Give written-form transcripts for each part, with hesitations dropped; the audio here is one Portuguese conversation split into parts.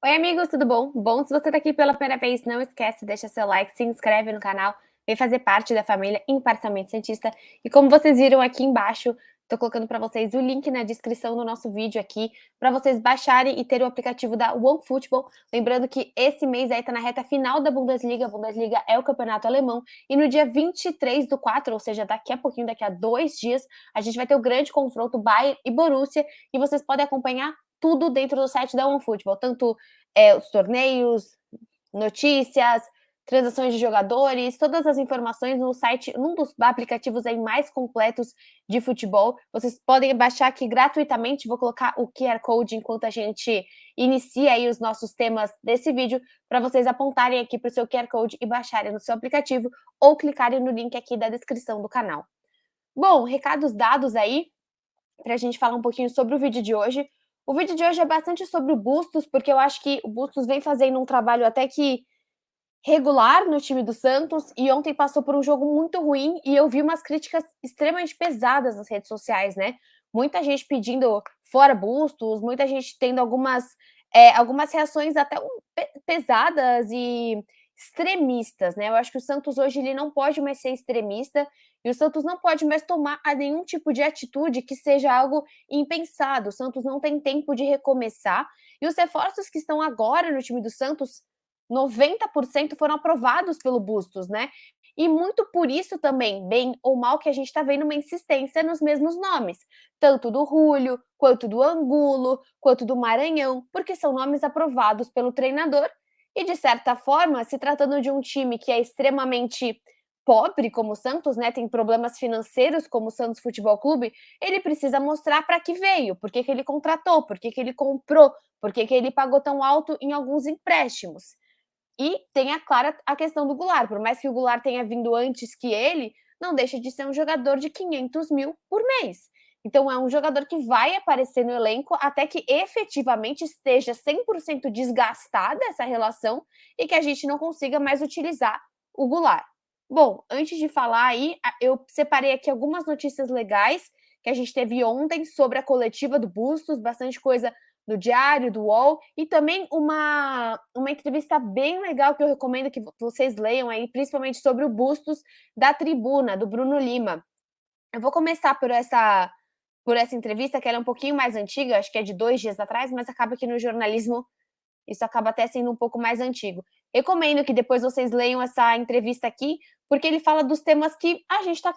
Oi, amigos, tudo bom? Bom, se você tá aqui pela primeira vez, não esquece, deixa seu like, se inscreve no canal, vem fazer parte da família Imparcialmente Santista. E como vocês viram aqui embaixo, tô colocando para vocês o link na descrição do nosso vídeo aqui, para vocês baixarem e terem o aplicativo da OneFootball. Lembrando que esse mês aí tá na reta final da Bundesliga, a Bundesliga é o campeonato alemão, e no dia 23/4, ou seja, daqui a pouquinho, daqui a 2 dias, a gente vai ter o grande confronto Bayern e Borussia, e vocês podem acompanhar tudo dentro do site da OneFootball, tanto os torneios, notícias, transações de jogadores, todas as informações no site, num dos aplicativos aí mais completos de futebol. Vocês podem baixar aqui gratuitamente. Vou colocar o QR Code enquanto a gente inicia aí os nossos temas desse vídeo, para vocês apontarem aqui para o seu QR Code e baixarem no seu aplicativo ou clicarem no link aqui da descrição do canal. Bom, recados dados aí, para a gente falar um pouquinho sobre o vídeo de hoje. O vídeo de hoje é bastante sobre o Bustos, porque eu acho que o Bustos vem fazendo um trabalho até que regular no time do Santos, e ontem passou por um jogo muito ruim, e eu vi umas críticas extremamente pesadas nas redes sociais, né? Muita gente pedindo fora Bustos, muita gente tendo algumas reações até pesadas e extremistas, né? Eu acho que o Santos hoje ele não pode mais ser extremista, e o Santos não pode mais tomar nenhum tipo de atitude que seja algo impensado. O Santos não tem tempo de recomeçar, e os reforços que estão agora no time do Santos, 90% foram aprovados pelo Bustos, né? E muito por isso também, bem ou mal, que a gente está vendo uma insistência nos mesmos nomes, tanto do Rúlio, quanto do Angulo, quanto do Maranhão, porque são nomes aprovados pelo treinador. E de certa forma, se tratando de um time que é extremamente pobre, como o Santos, né, tem problemas financeiros, como o Santos Futebol Clube, ele precisa mostrar para que veio, por que ele contratou, por que ele comprou, por que ele pagou tão alto em alguns empréstimos. E tem a questão do Goulart, por mais que o Goulart tenha vindo antes que ele, não deixa de ser um jogador de 500 mil por mês. Então é um jogador que vai aparecer no elenco até que efetivamente esteja 100% desgastada essa relação e que a gente não consiga mais utilizar o Goulart. Bom, antes de falar aí, eu separei aqui algumas notícias legais que a gente teve ontem sobre a coletiva do Bustos, bastante coisa do Diário, do UOL, e também uma entrevista bem legal que eu recomendo que vocês leiam aí, principalmente sobre o Bustos, da Tribuna, do Bruno Lima. Eu vou começar por essa entrevista, que ela é um pouquinho mais antiga, acho que é de 2 dias atrás, mas acaba que no jornalismo isso acaba até sendo um pouco mais antigo. Recomendo que depois vocês leiam essa entrevista aqui, porque ele fala dos temas que a gente está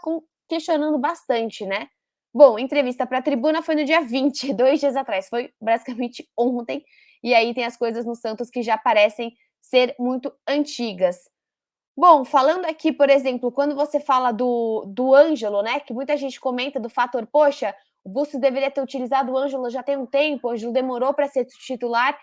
questionando bastante, né? Bom, entrevista para a Tribuna foi no dia 20, 2 dias atrás, foi basicamente ontem, e aí tem as coisas no Santos que já parecem ser muito antigas. Bom, falando aqui, por exemplo, quando você fala do Ângelo, né, que muita gente comenta do fator, poxa, o Bustos deveria ter utilizado o Ângelo já tem um tempo, o Ângelo demorou para ser titular.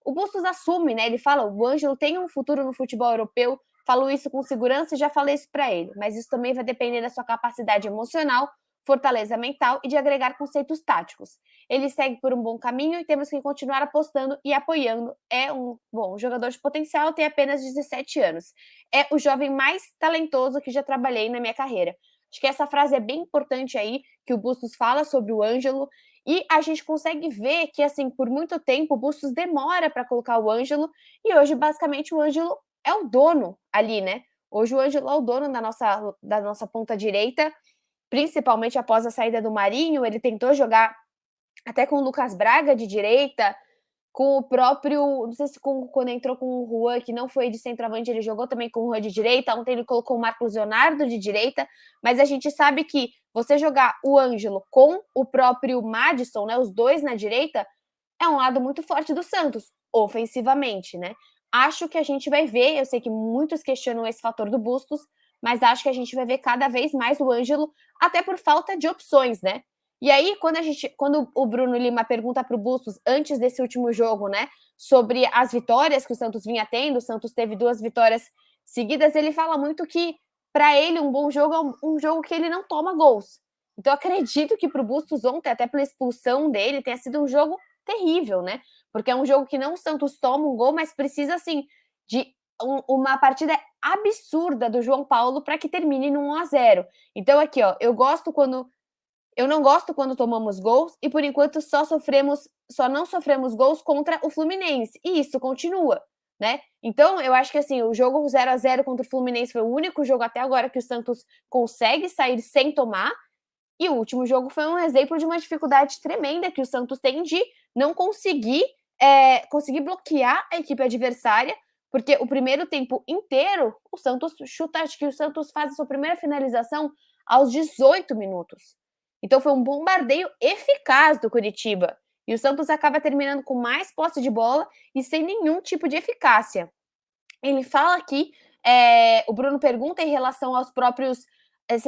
O Bustos assume, né? Ele fala: o Ângelo tem um futuro no futebol europeu. Falo isso com segurança e já falei isso para ele. Mas isso também vai depender da sua capacidade emocional, fortaleza mental e de agregar conceitos táticos. Ele segue por um bom caminho e temos que continuar apostando e apoiando. É um jogador de potencial, tem apenas 17 anos. É o jovem mais talentoso que já trabalhei na minha carreira. Acho que essa frase é bem importante aí, que o Bustos fala sobre o Ângelo, e a gente consegue ver que, assim, por muito tempo o Bustos demora para colocar o Ângelo, e hoje, basicamente, o Ângelo é o dono ali, né? Hoje o Ângelo é o dono da nossa ponta direita, principalmente após a saída do Marinho. Ele tentou jogar até com o Lucas Braga de direita, com o próprio, não sei se quando entrou com o Juan, que não foi de centroavante, ele jogou também com o Juan de direita. Ontem ele colocou o Marcos Leonardo de direita, mas a gente sabe que você jogar o Ângelo com o próprio Madison, né, os dois na direita, é um lado muito forte do Santos, ofensivamente, né? Acho que a gente vai ver, eu sei que muitos questionam esse fator do Bustos, mas acho que a gente vai ver cada vez mais o Ângelo, até por falta de opções, né? E aí, quando o Bruno Lima pergunta para o Bustos, antes desse último jogo, né, sobre as vitórias que o Santos vinha tendo, o Santos teve 2 vitórias seguidas, ele fala muito que, para ele, um bom jogo é um jogo que ele não toma gols. Então, acredito que para o Bustos ontem, até pela expulsão dele, tenha sido um jogo terrível, né? Porque é um jogo que não o Santos toma um gol, mas precisa, assim, de uma partida absurda do João Paulo para que termine no 1-0. Então, aqui, ó, eu gosto quando Eu não gosto quando tomamos gols e, por enquanto, só não sofremos gols contra o Fluminense. E isso continua, né? Então, eu acho que assim, o jogo 0-0 contra o Fluminense foi o único jogo até agora que o Santos consegue sair sem tomar. E o último jogo foi um exemplo de uma dificuldade tremenda que o Santos tem de não conseguir bloquear a equipe adversária, porque o primeiro tempo inteiro o Santos chuta, acho que o Santos faz a sua primeira finalização aos 18 minutos. Então foi um bombardeio eficaz do Curitiba. E o Santos acaba terminando com mais posse de bola e sem nenhum tipo de eficácia. Ele fala aqui, o Bruno pergunta em relação aos próprios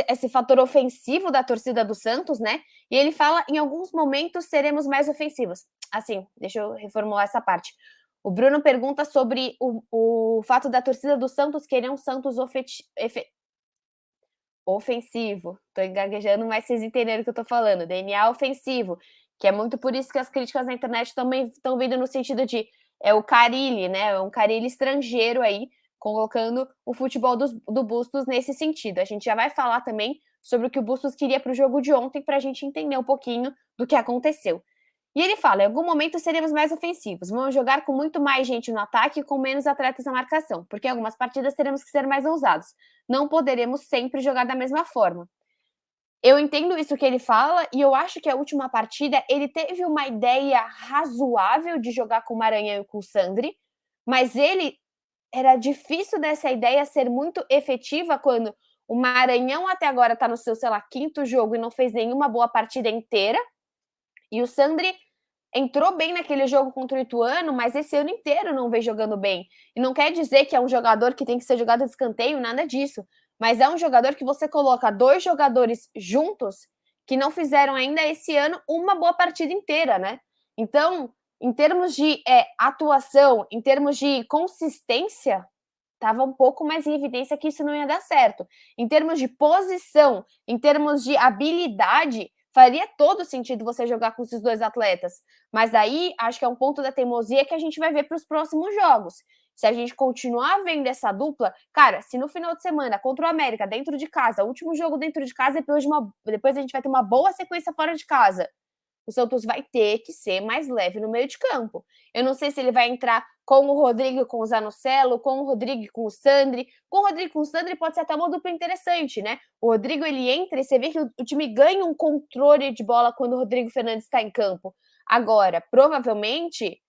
esse fator ofensivo da torcida do Santos, né? E ele fala, em alguns momentos seremos mais ofensivos. Assim, deixa eu reformular essa parte. O Bruno pergunta sobre o fato da torcida do Santos querer um Santos ofensivo. Tô gaguejando, mas vocês entenderam o que eu tô falando. DNA ofensivo, que é muito por isso que as críticas na internet também estão vindo no sentido de o Carille, né? Um Carille estrangeiro aí, colocando o futebol do Bustos nesse sentido. A gente já vai falar também sobre o que o Bustos queria para o jogo de ontem, para a gente entender um pouquinho do que aconteceu. E ele fala: em algum momento seremos mais ofensivos, vamos jogar com muito mais gente no ataque e com menos atletas na marcação, porque em algumas partidas teremos que ser mais ousados. Não poderemos sempre jogar da mesma forma. Eu entendo isso que ele fala e eu acho que a última partida ele teve uma ideia razoável de jogar com o Maranhão e com o Sandri, mas era difícil dessa ideia ser muito efetiva quando o Maranhão até agora está no seu, sei lá, quinto jogo e não fez nenhuma boa partida inteira, e o Sandri entrou bem naquele jogo contra o Ituano, mas esse ano inteiro não vem jogando bem. E não quer dizer que é um jogador que tem que ser jogado de escanteio, nada disso. Mas é um jogador que você coloca dois jogadores juntos que não fizeram ainda esse ano uma boa partida inteira, né? Então, em termos de atuação, em termos de consistência, estava um pouco mais em evidência que isso não ia dar certo. Em termos de posição, em termos de habilidade, faria todo sentido você jogar com esses dois atletas. Mas aí, acho que é um ponto da teimosia que a gente vai ver para os próximos jogos. Se a gente continuar vendo essa dupla, cara, se no final de semana, contra o América, dentro de casa, último jogo dentro de casa, depois a gente vai ter uma boa sequência fora de casa, o Santos vai ter que ser mais leve no meio de campo. Eu não sei se ele vai entrar com o Rodrigo e com o Zanocelo, com o Rodrigo e com o Sandri. Com o Rodrigo e com o Sandri pode ser até uma dupla interessante, né? O Rodrigo, ele entra e você vê que o time ganha um controle de bola quando o Rodrigo Fernandes está em campo. Agora, provavelmente,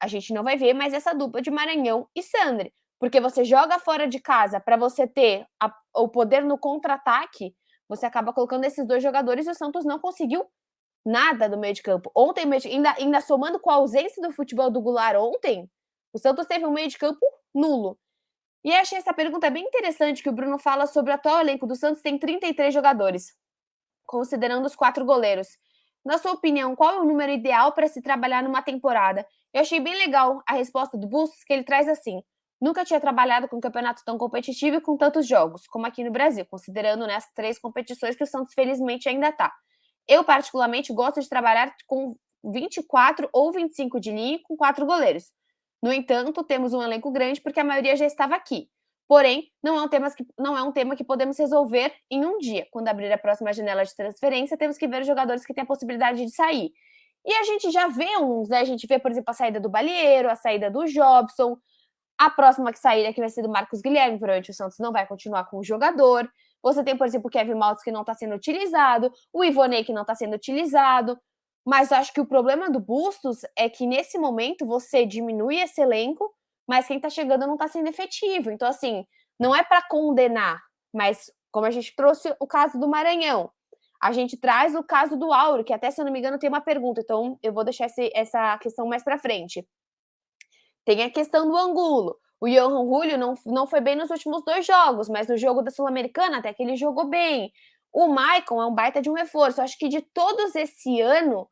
a gente não vai ver mais essa dupla de Maranhão e Sandri, porque você joga fora de casa para você ter o poder no contra-ataque, você acaba colocando esses dois jogadores e o Santos não conseguiu nada do meio de campo. Ontem, ainda somando com a ausência do futebol do Goulart ontem, o Santos teve um meio de campo nulo. E achei essa pergunta bem interessante que o Bruno fala sobre o atual elenco do Santos, tem 33 jogadores, considerando os 4 goleiros. Na sua opinião, qual é o número ideal para se trabalhar numa temporada? Eu achei bem legal a resposta do Bustos, que ele traz assim: nunca tinha trabalhado com um campeonato tão competitivo e com tantos jogos, como aqui no Brasil, considerando as 3 competições que o Santos felizmente ainda está. Eu, particularmente, gosto de trabalhar com 24 ou 25 de linha com 4 goleiros. No entanto, temos um elenco grande porque a maioria já estava aqui. Porém, não é um tema que podemos resolver em um dia. Quando abrir a próxima janela de transferência, temos que ver os jogadores que têm a possibilidade de sair. E a gente já vê uns, né? A gente vê, por exemplo, a saída do Balieiro, a saída do Jobson, a próxima que sair que vai ser do Marcos Guilherme, provavelmente o Santos não vai continuar com o jogador. Você tem, por exemplo, o Kevin Maltz que não está sendo utilizado, o Ivonei que não está sendo utilizado. Mas acho que o problema do Bustos é que nesse momento você diminui esse elenco, mas quem está chegando não está sendo efetivo. Então, assim, não é para condenar, mas como a gente trouxe o caso do Maranhão, a gente traz o caso do Áureo, que até, se eu não me engano, tem uma pergunta, então eu vou deixar essa questão mais para frente. Tem a questão do Angulo. O Johan Julio não foi bem nos últimos 2 jogos, mas no jogo da Sul-Americana até que ele jogou bem. O Maicon é um baita de um reforço. Acho que de todos esse ano,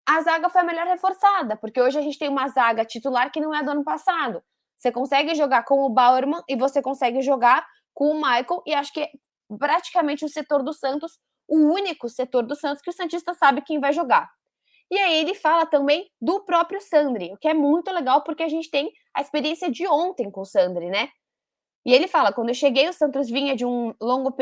a zaga foi a melhor reforçada, porque hoje a gente tem uma zaga titular que não é do ano passado. Você consegue jogar com o Bauerman e você consegue jogar com o Maicon, e acho que é praticamente o setor do Santos, o único setor do Santos que o Santista sabe quem vai jogar. E aí ele fala também do próprio Sandri, o que é muito legal porque a gente tem a experiência de ontem com o Sandri, né? E ele fala: quando eu cheguei, o Sandri vinha de um longo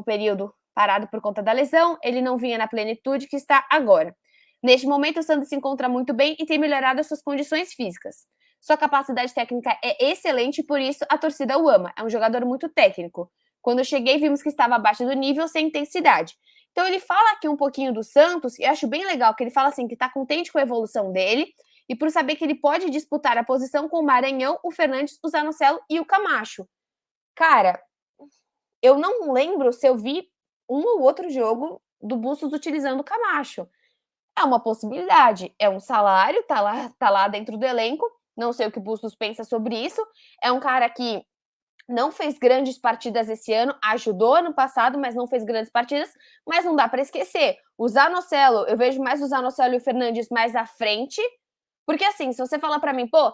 período parado por conta da lesão, ele não vinha na plenitude que está agora. Neste momento, o Sandro se encontra muito bem e tem melhorado as suas condições físicas. Sua capacidade técnica é excelente e por isso a torcida o ama. É um jogador muito técnico. Quando eu cheguei, vimos que estava abaixo do nível, sem intensidade. Então ele fala aqui um pouquinho do Santos, e eu acho bem legal que ele fala assim que está contente com a evolução dele e por saber que ele pode disputar a posição com o Maranhão, o Fernandes, o Zanocelo e o Camacho. Cara, eu não lembro se eu vi um ou outro jogo do Bustos utilizando o Camacho. É uma possibilidade, é um salário, tá lá dentro do elenco, não sei o que o Bustos pensa sobre isso, é um cara que não fez grandes partidas esse ano, ajudou ano passado, mas não fez grandes partidas, mas não dá para esquecer, o Zanocelo, eu vejo mais o Zanocelo e o Fernandes mais à frente, porque assim, se você falar para mim, pô,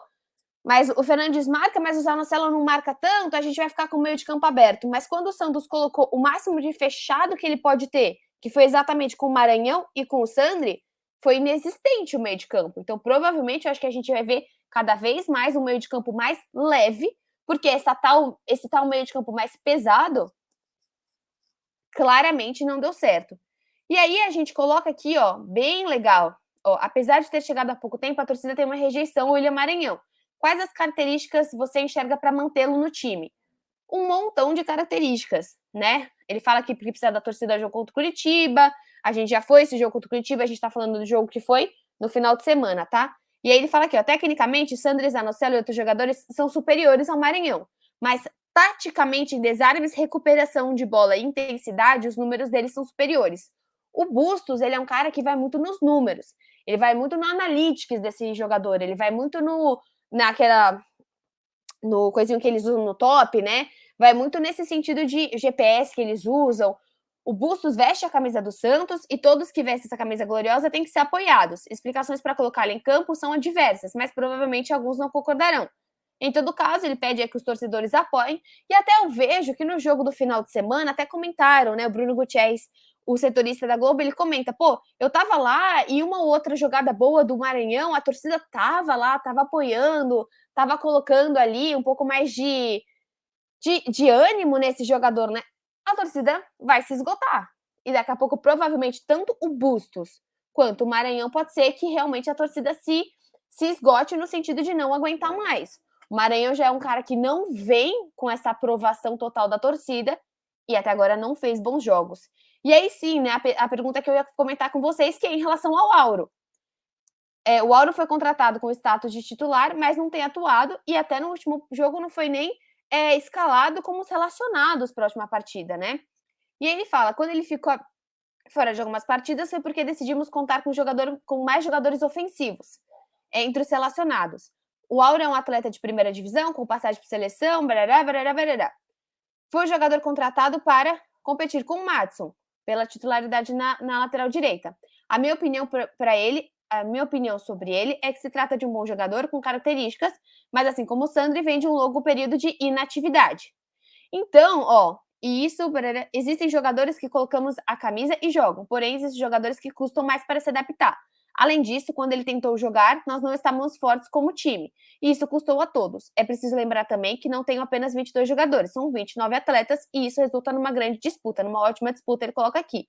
mas o Fernandes marca, mas o Zanocelo não marca tanto, a gente vai ficar com o meio de campo aberto. Mas quando o Santos colocou o máximo de fechado que ele pode ter, que foi exatamente com o Maranhão e com o Sandri, foi inexistente o meio de campo. Então, provavelmente, eu acho que a gente vai ver cada vez mais um meio de campo mais leve, porque esse tal meio de campo mais pesado claramente não deu certo. E aí a gente coloca aqui, ó, bem legal. Ó, apesar de ter chegado há pouco tempo, a torcida tem uma rejeição ao William Maranhão. Quais as características você enxerga para mantê-lo no time? Um montão de características, né? Ele fala que precisa da torcida do jogo contra o Curitiba. A gente já foi esse jogo contra o Curitiba, a gente tá falando do jogo que foi no final de semana, tá? E aí ele fala aqui, ó, tecnicamente, Sandro Zanocelo e outros jogadores são superiores ao Maranhão, mas taticamente, em desarmes, recuperação de bola e intensidade, os números deles são superiores. O Bustos, ele é um cara que vai muito nos números, ele vai muito no analytics desse jogador, ele vai muito no coisinho que eles usam no top, né? Vai muito nesse sentido de GPS que eles usam. O Bustos veste a camisa do Santos e todos que vestem essa camisa gloriosa têm que ser apoiados. Explicações para colocá-lo em campo são adversas, mas provavelmente alguns não concordarão. Em todo caso, ele pede que os torcedores apoiem, e até eu vejo que no jogo do final de semana, até comentaram, né? O Bruno Gutierrez, o setorista da Globo, ele comenta: pô, eu tava lá e uma ou outra jogada boa do Maranhão, a torcida tava lá, tava apoiando, tava colocando ali um pouco mais de ânimo nesse jogador, né? A torcida vai se esgotar. E daqui a pouco, provavelmente, tanto o Bustos quanto o Maranhão pode ser que realmente a torcida se esgote no sentido de não aguentar mais. O Maranhão já é um cara que não vem com essa aprovação total da torcida e até agora não fez bons jogos. E aí sim, né, a pergunta que eu ia comentar com vocês, que é em relação ao Auro. O Auro foi contratado com status de titular, mas não tem atuado, e até no último jogo não foi nem escalado como os relacionados para a última partida, né? E aí ele fala, quando ele ficou fora de algumas partidas foi porque decidimos contar com mais jogadores ofensivos entre os relacionados. O Auro é um atleta de primeira divisão, com passagem por seleção, barará, barará, barará. Foi o jogador contratado para competir com o Madison, pela titularidade na lateral direita. A minha opinião sobre ele é que se trata de um bom jogador com características, mas assim como o Sandri, vem de um longo período de inatividade. Então, ó, e isso, existem jogadores que colocamos a camisa e jogam, porém existem jogadores que custam mais para se adaptar. Além disso, quando ele tentou jogar, nós não estávamos fortes como time. E isso custou a todos. É preciso lembrar também que não tem apenas 22 jogadores, são 29 atletas, e isso resulta numa grande disputa, numa ótima disputa, ele coloca aqui.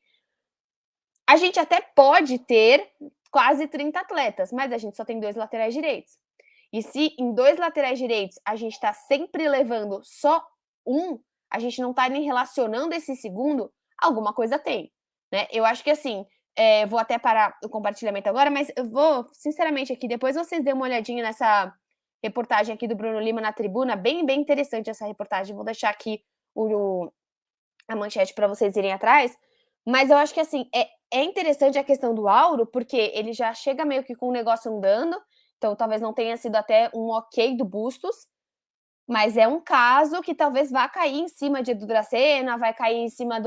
A gente até pode ter quase 30 atletas, mas a gente só tem 2 laterais direitos. E se em 2 laterais direitos a gente está sempre levando só um, a gente não está nem relacionando esse segundo, alguma coisa tem, né? Eu acho que assim, vou até parar o compartilhamento agora, mas eu vou, sinceramente, aqui, depois vocês dêem uma olhadinha nessa reportagem aqui do Bruno Lima na Tribuna, bem, bem interessante essa reportagem, vou deixar aqui a manchete para vocês irem atrás, mas eu acho que assim, é interessante a questão do Auro, porque ele já chega meio que com o negócio andando, então talvez não tenha sido até um ok do Bustos, mas é um caso que talvez vá cair em cima de Edu Dracena, vai cair em cima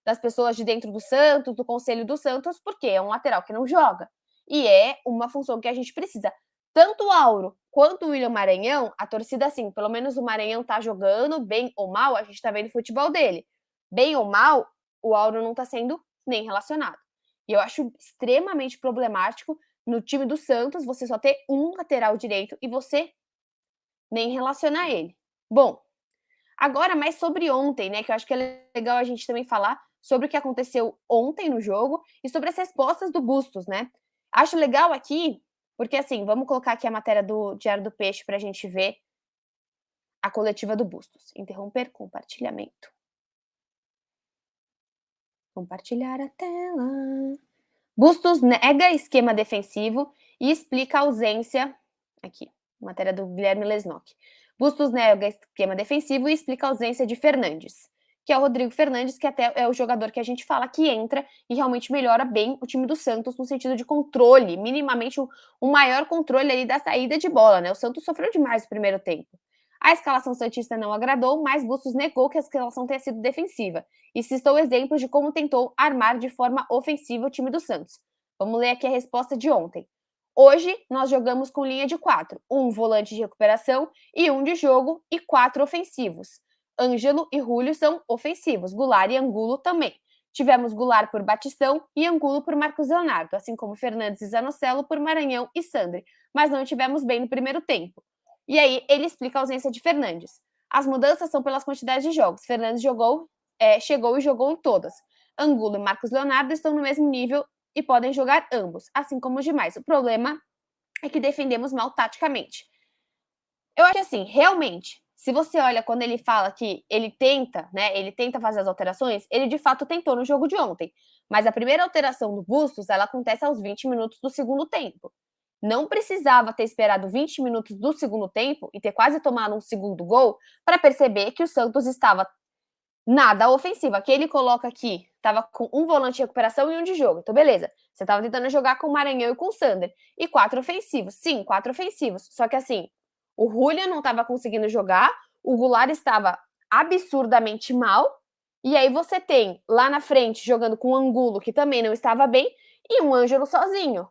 das pessoas de dentro do Santos, do Conselho do Santos, porque é um lateral que não joga. E é uma função que a gente precisa. Tanto o Auro quanto o William Maranhão, a torcida, assim, pelo menos o Maranhão tá jogando, bem ou mal, a gente tá vendo o futebol dele. Bem ou mal, o Auro não tá sendo nem relacionado. E eu acho extremamente problemático no time do Santos você só ter um lateral direito e você nem relacionar ele. Bom, agora mais sobre ontem, né, que eu acho que é legal a gente também falar, sobre o que aconteceu ontem no jogo e sobre as respostas do Bustos, né? Acho legal aqui, porque assim, vamos colocar aqui a matéria do Diário do Peixe para a gente ver a coletiva do Bustos. Interromper compartilhamento. Compartilhar a tela. Bustos nega esquema defensivo e explica a ausência. Aqui, matéria do Guilherme Lesnock. Bustos nega esquema defensivo e explica a ausência de Fernandes, que é o Rodrigo Fernandes, que até é o jogador que a gente fala que entra e realmente melhora bem o time do Santos no sentido de controle, minimamente um maior controle ali da saída de bola, né? O Santos sofreu demais no primeiro tempo. A escalação santista não agradou, mas Bustos negou que a escalação tenha sido defensiva e citou exemplos de como tentou armar de forma ofensiva o time do Santos. Vamos ler aqui a resposta de ontem. Hoje, nós jogamos com linha de 4, um volante de recuperação e um de jogo e 4 ofensivos. Ângelo e Rúlio são ofensivos, Goulart e Angulo também. Tivemos Goulart por Batistão e Angulo por Marcos Leonardo, assim como Fernandes e Zanocelo por Maranhão e Sandri, mas não tivemos bem no primeiro tempo. E aí, ele explica a ausência de Fernandes. As mudanças são pelas quantidades de jogos. Fernandes chegou e jogou em todas. Angulo e Marcos Leonardo estão no mesmo nível e podem jogar ambos, assim como os demais. O problema é que defendemos mal taticamente. Eu acho que assim, realmente, se você olha quando ele fala que ele tenta, né, ele tenta fazer as alterações, ele de fato tentou no jogo de ontem. Mas a primeira alteração do Bustos, ela acontece aos 20 minutos do segundo tempo. Não precisava ter esperado 20 minutos do segundo tempo e ter quase tomado um segundo gol para perceber que o Santos estava nada ofensivo. Aqui ele coloca aqui, tava com um volante de recuperação e um de jogo. Então, beleza. Você tava tentando jogar com o Maranhão e com o Sander. E 4 ofensivos. Sim, 4 ofensivos. Só que assim, o Julian não tava conseguindo jogar, o Goulart estava absurdamente mal. E aí você tem lá na frente jogando com o Angulo, que também não estava bem, e um Ângelo sozinho.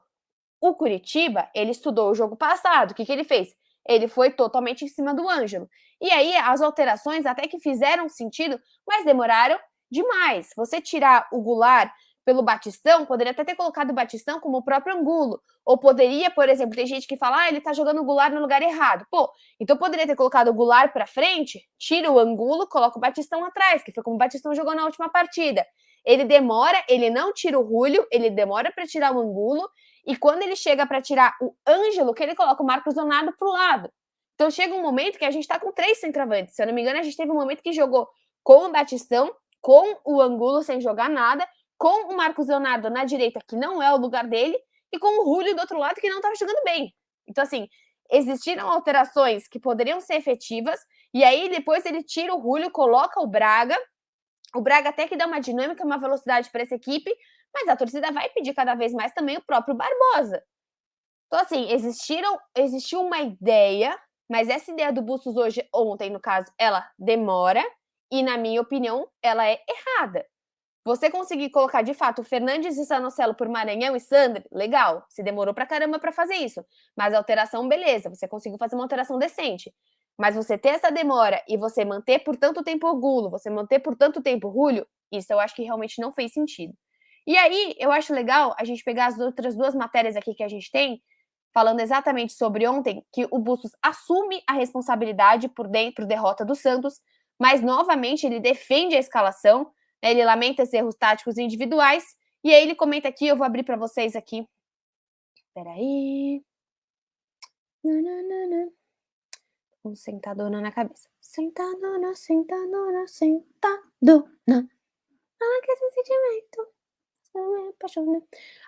O Curitiba, ele estudou o jogo passado. O que ele fez? Ele foi totalmente em cima do Ângelo. E aí, as alterações até que fizeram sentido, mas demoraram demais. Você tirar o Goulart pelo Batistão, poderia até ter colocado o Batistão como o próprio Angulo. Ou poderia, por exemplo, tem gente que fala, ele tá jogando o Goulart no lugar errado. Pô, então poderia ter colocado o Goulart pra frente, tira o Angulo, coloca o Batistão atrás, que foi como o Batistão jogou na última partida. Ele demora, ele não tira o Rúlio, ele demora para tirar o Angulo, e quando ele chega para tirar o Ângelo, que ele coloca o Marcos Leonardo pro lado. Então chega um momento que a gente tá com 3 centroavantes. Se eu não me engano, a gente teve um momento que jogou com o Batistão, com o Angulo sem jogar nada, com o Marcos Leonardo na direita, que não é o lugar dele, e com o Rúlio do outro lado, que não estava jogando bem. Então, assim, existiram alterações que poderiam ser efetivas, e aí depois ele tira o Rúlio, coloca o Braga até que dá uma dinâmica, uma velocidade para essa equipe, mas a torcida vai pedir cada vez mais também o próprio Barbosa. Então, assim, existiu uma ideia, mas essa ideia do Bustos ontem, no caso, ela demora, e na minha opinião, ela é errada. Você conseguir colocar, de fato, o Fernandes e Zanocelo por Maranhão e Sandri, legal. Se demorou pra caramba pra fazer isso. Mas a alteração, beleza. Você conseguiu fazer uma alteração decente. Mas você ter essa demora e você manter por tanto tempo o Gulo, você manter por tanto tempo o Rúlio, isso eu acho que realmente não fez sentido. E aí, eu acho legal a gente pegar as outras 2 matérias aqui que a gente tem, falando exatamente sobre ontem, que o Bustos assume a responsabilidade por derrota do Santos, mas novamente ele defende a escalação, né, ele lamenta esses erros táticos individuais, e aí ele comenta aqui, eu vou abrir para vocês aqui. Peraí. Um sentadona na cabeça. Sentadona, sentadona, sentadona. Ah, que esse sentimento.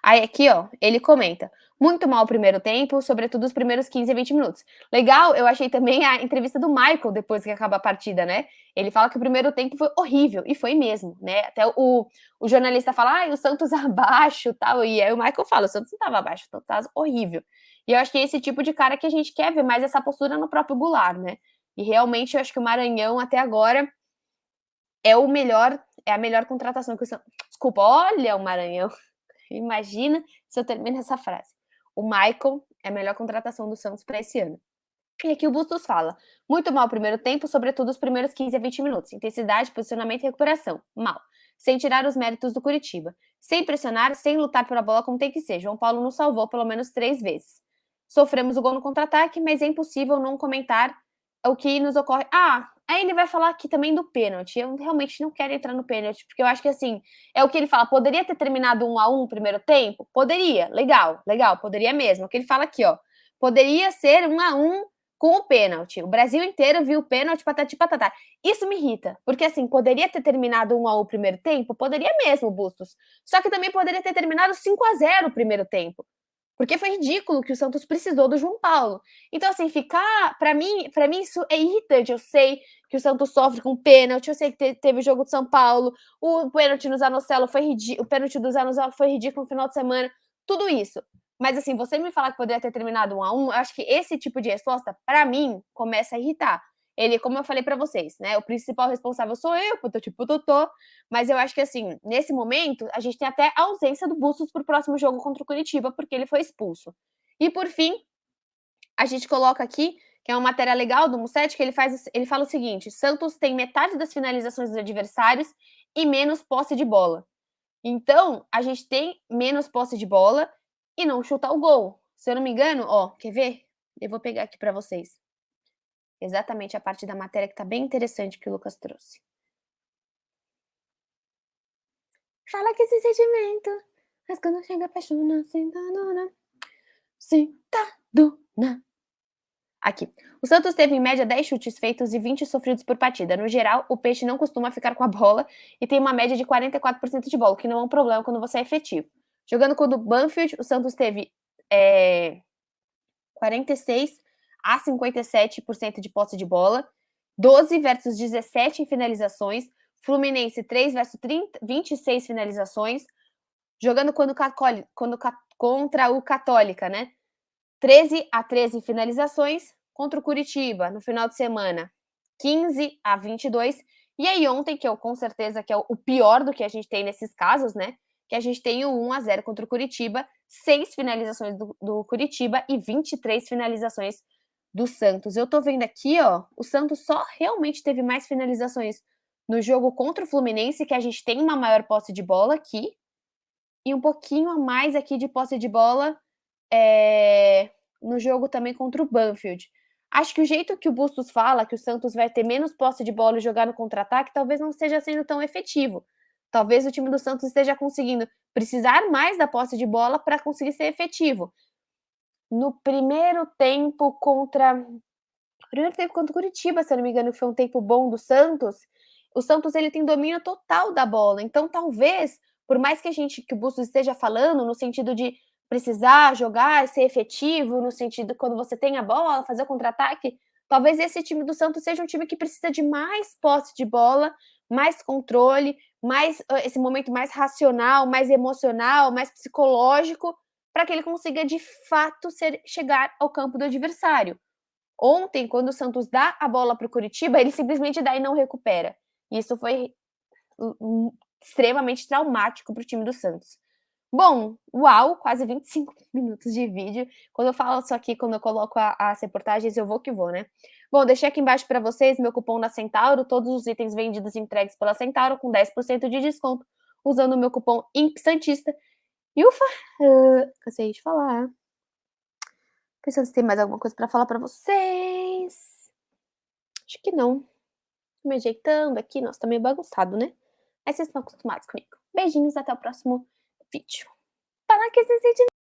Aí aqui, ó, ele comenta: muito mal o primeiro tempo, sobretudo os primeiros 15 a 20 minutos. Legal, eu achei também a entrevista do Michael depois que acaba a partida, né? Ele fala que o primeiro tempo foi horrível, e foi mesmo, né? Até o jornalista fala, o Santos abaixo, tal, e aí o Michael fala, o Santos não estava abaixo, o Santos estava horrível. E eu acho que é esse tipo de cara que a gente quer ver mais essa postura no próprio Goulart, né? E realmente eu acho que o Maranhão até agora é a melhor contratação que o Santos. Desculpa, olha o Maranhão. Imagina se eu termino essa frase. O Michael é a melhor contratação do Santos para esse ano. E aqui o Bustos fala: muito mal o primeiro tempo, sobretudo os primeiros 15 a 20 minutos. Intensidade, posicionamento e recuperação. Mal. Sem tirar os méritos do Curitiba. Sem pressionar, sem lutar pela bola como tem que ser. João Paulo nos salvou pelo menos 3 vezes. Sofremos o gol no contra-ataque, mas é impossível não comentar o que nos ocorre. Aí ele vai falar aqui também do pênalti. Eu realmente não quero entrar no pênalti, porque eu acho que, assim, é o que ele fala, poderia ter terminado 1-1 o primeiro tempo? Poderia, legal, legal, poderia mesmo. É o que ele fala aqui, ó. Poderia ser 1-1 com o pênalti. O Brasil inteiro viu o pênalti, patati patatá. Isso me irrita, porque, assim, poderia ter terminado 1-1 o primeiro tempo? Poderia mesmo, Bustos. Só que também poderia ter terminado 5-0 o primeiro tempo. Porque foi ridículo que o Santos precisou do João Paulo. Então, assim, ficar. Para mim, isso é irritante. Eu sei que o Santos sofre com pênalti, eu sei que teve o jogo de São Paulo, o pênalti no Zanocelo foi ridículo, o pênalti do Zanocelo foi ridículo no final de semana, tudo isso. Mas, assim, você me falar que poderia ter terminado 1-1, eu acho que esse tipo de resposta, para mim, começa a irritar. Ele, como eu falei para vocês, né? O principal responsável sou eu, tipo totô. Mas eu acho que, assim, nesse momento, a gente tem até a ausência do Bustos pro próximo jogo contra o Curitiba, porque ele foi expulso. E, por fim, a gente coloca aqui, que é uma matéria legal do Musetti, que ele fala o seguinte: Santos tem metade das finalizações dos adversários e menos posse de bola. Então, a gente tem menos posse de bola e não chuta o gol. Se eu não me engano, ó, quer ver? Eu vou pegar aqui para vocês. Exatamente a parte da matéria que tá bem interessante que o Lucas trouxe. Fala que esse sentimento, mas quando chega apaixona, sentadona. Aqui. O Santos teve em média 10 chutes feitos e 20 sofridos por partida. No geral, o Peixe não costuma ficar com a bola e tem uma média de 44% de bola, o que não é um problema quando você é efetivo. Jogando com o do Banfield, o Santos teve 46 a 57% de posse de bola, 12 versus 17 em finalizações, Fluminense 3 versus 26 finalizações, jogando contra o Católica, né? 13-13 finalizações contra o Curitiba no final de semana, 15-22. E aí ontem, que eu com certeza que é o pior do que a gente tem nesses casos, né? Que a gente tem o 1-0 contra o Curitiba, 6 finalizações do Curitiba e 23 finalizações do Santos. Eu tô vendo aqui, ó, o Santos só realmente teve mais finalizações no jogo contra o Fluminense, que a gente tem uma maior posse de bola aqui, e um pouquinho a mais aqui de posse de bola no jogo também contra o Banfield. Acho que o jeito que o Bustos fala, que o Santos vai ter menos posse de bola e jogar no contra-ataque, talvez não esteja sendo tão efetivo. Talvez o time do Santos esteja conseguindo precisar mais da posse de bola para conseguir ser efetivo. No primeiro tempo contra o Curitiba, se eu não me engano, foi um tempo bom do Santos. O Santos ele tem domínio total da bola. Então, talvez, por mais que o Bustos esteja falando no sentido de precisar jogar, ser efetivo, no sentido quando você tem a bola, fazer o contra-ataque, talvez esse time do Santos seja um time que precisa de mais posse de bola, mais controle, mais esse momento mais racional, mais emocional, mais psicológico, para que ele consiga de fato chegar ao campo do adversário. Ontem, quando o Santos dá a bola para o Curitiba, ele simplesmente dá e não recupera. Isso foi extremamente traumático para o time do Santos. Bom, uau, quase 25 minutos de vídeo. Quando eu falo isso aqui, quando eu coloco as reportagens, eu vou que vou, né? Bom, deixei aqui embaixo para vocês meu cupom da Centauro. Todos os itens vendidos e entregues pela Centauro com 10% de desconto, usando o meu cupom IMPSANTISTA. E ufa, cansei de falar. Pensando se tem mais alguma coisa para falar para vocês. Acho que não. Me ajeitando aqui, nossa, tá meio bagunçado, né? Mas vocês estão acostumados comigo. Beijinhos, até o próximo vídeo. Para que se sente